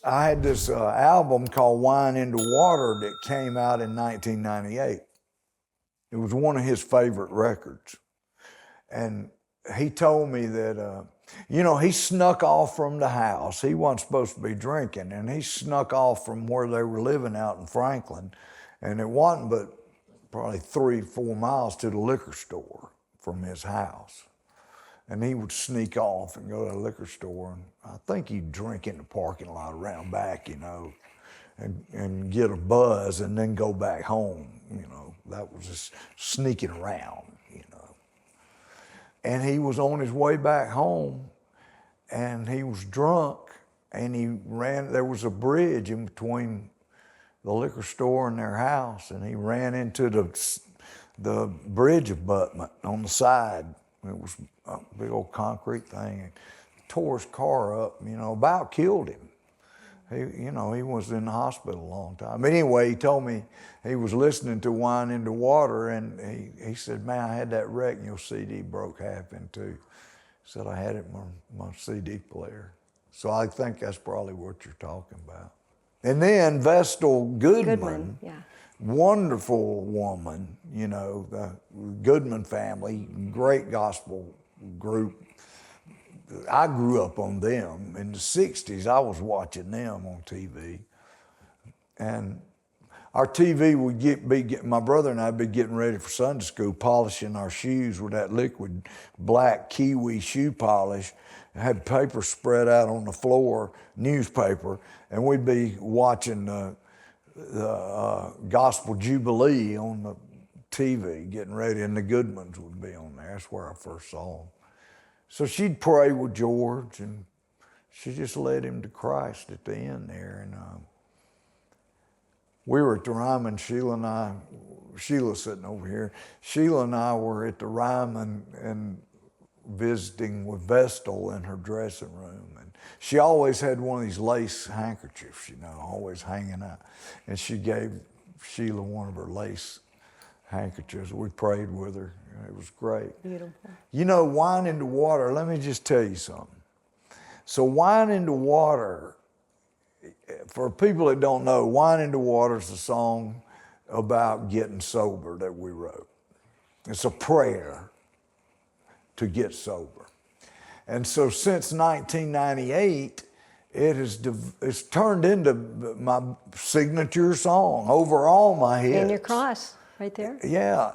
I had this album called Wine into Water that came out in 1998. It was one of his favorite records. And he told me that, he snuck off from the house. He wasn't supposed to be drinking, and he snuck off from where they were living out in Franklin. And it wasn't but probably 3-4 miles to the liquor store from his house. And he would sneak off and go to the liquor store, and I think he'd drink in the parking lot around back, and get a buzz and then go back home, That was just sneaking around, And he was on his way back home, and he was drunk, and there was a bridge in between the liquor store and their house, and he ran into the bridge abutment on the side. It was a big old concrete thing, and tore his car up, about killed him. He was in the hospital a long time. Anyway, he told me he was listening to Wine into Water, and he said, man, I had that wreck and your CD broke half in two. He said, I had it in my CD player. So I think that's probably what you're talking about. And then Vestal Goodman, yeah. Wonderful woman, the Goodman family, great gospel group. I grew up on them. In the 60s, I was watching them on TV. And our TV would my brother and I would be getting ready for Sunday school, polishing our shoes with that liquid black Kiwi shoe polish. I had paper spread out on the floor, newspaper, and we'd be watching the Gospel Jubilee on the TV, getting ready, and the Goodmans would be on there. That's where I first saw them. So she'd pray with George, and she just led him to Christ at the end there. And we were at the Ryman, Sheila's sitting over here. Sheila and I were at the Ryman and visiting with Vestal in her dressing room. And she always had one of these lace handkerchiefs, always hanging out. And she gave Sheila one of her lace handkerchiefs. We prayed with her. It was great. Beautiful. Wine into Water, let me just tell you something. So Wine into Water, for people that don't know, Wine into Water is a song about getting sober that we wrote. It's a prayer to get sober. And so since 1998, it's turned into my signature song over all my hits. And your cross. Right there? Yeah,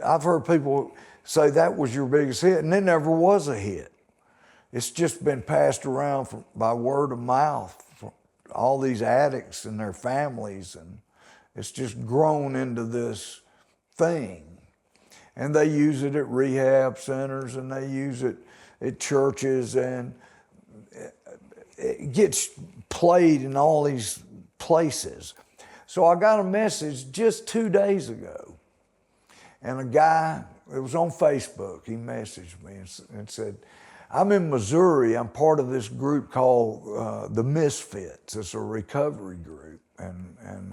I've heard people say that was your biggest hit, and it never was a hit. It's just been passed around by word of mouth for all these addicts and their families, and it's just grown into this thing. And they use it at rehab centers, and they use it at churches, and it gets played in all these places. So I got a message just 2 days ago, and a guy, it was on Facebook, he messaged me and said, I'm in Missouri, I'm part of this group called the Misfits. It's a recovery group, and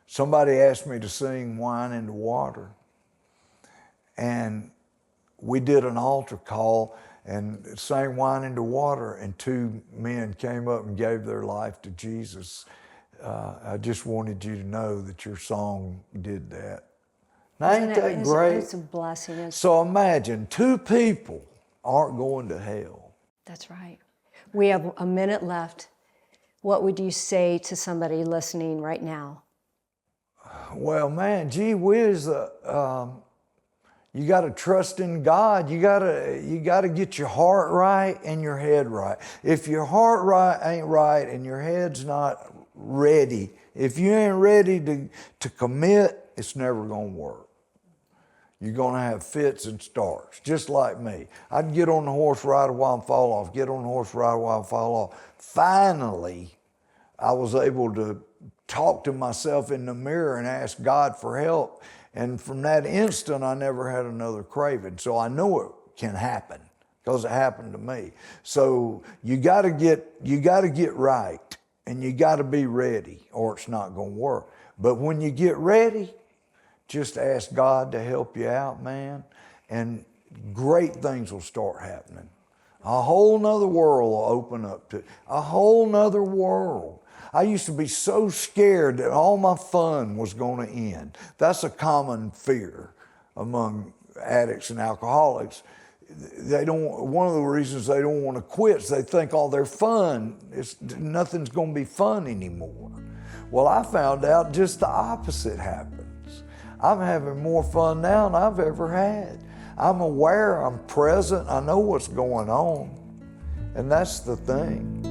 somebody asked me to sing Wine into Water. And we did an altar call and sang Wine into Water, and 2 men came up and gave their life to Jesus. I just wanted you to know that your song did that. Now, ain't that great? It's a blessing. So imagine 2 people aren't going to hell. That's right. We have a minute left. What would you say to somebody listening right now? Well, man, gee whiz, you got to trust in God. You got to get your heart right and your head right. If your heart ain't right and your head's not ready, if you ain't ready to commit, it's never going to work. You're going to have fits and starts, just like me. I'd get on the horse, ride a while, and fall off, get on the horse, ride a while, and fall off. Finally, I was able to talk to myself in the mirror and ask God for help. And from that instant, I never had another craving. So I know it can happen because it happened to me. So you got to get right, and you got to be ready, or it's not going to work. But when you get ready, just ask God to help you out, man, and great things will start happening. A whole nother world will open up to, a whole nother world. I used to be so scared that all my fun was going to end. That's a common fear among addicts and alcoholics. They don't, one of the reasons they don't want to quit is they think all their fun, nothing's going to be fun anymore. Well, I found out just the opposite happens. I'm having more fun now than I've ever had. I'm aware, I'm present, I know what's going on. And that's the thing.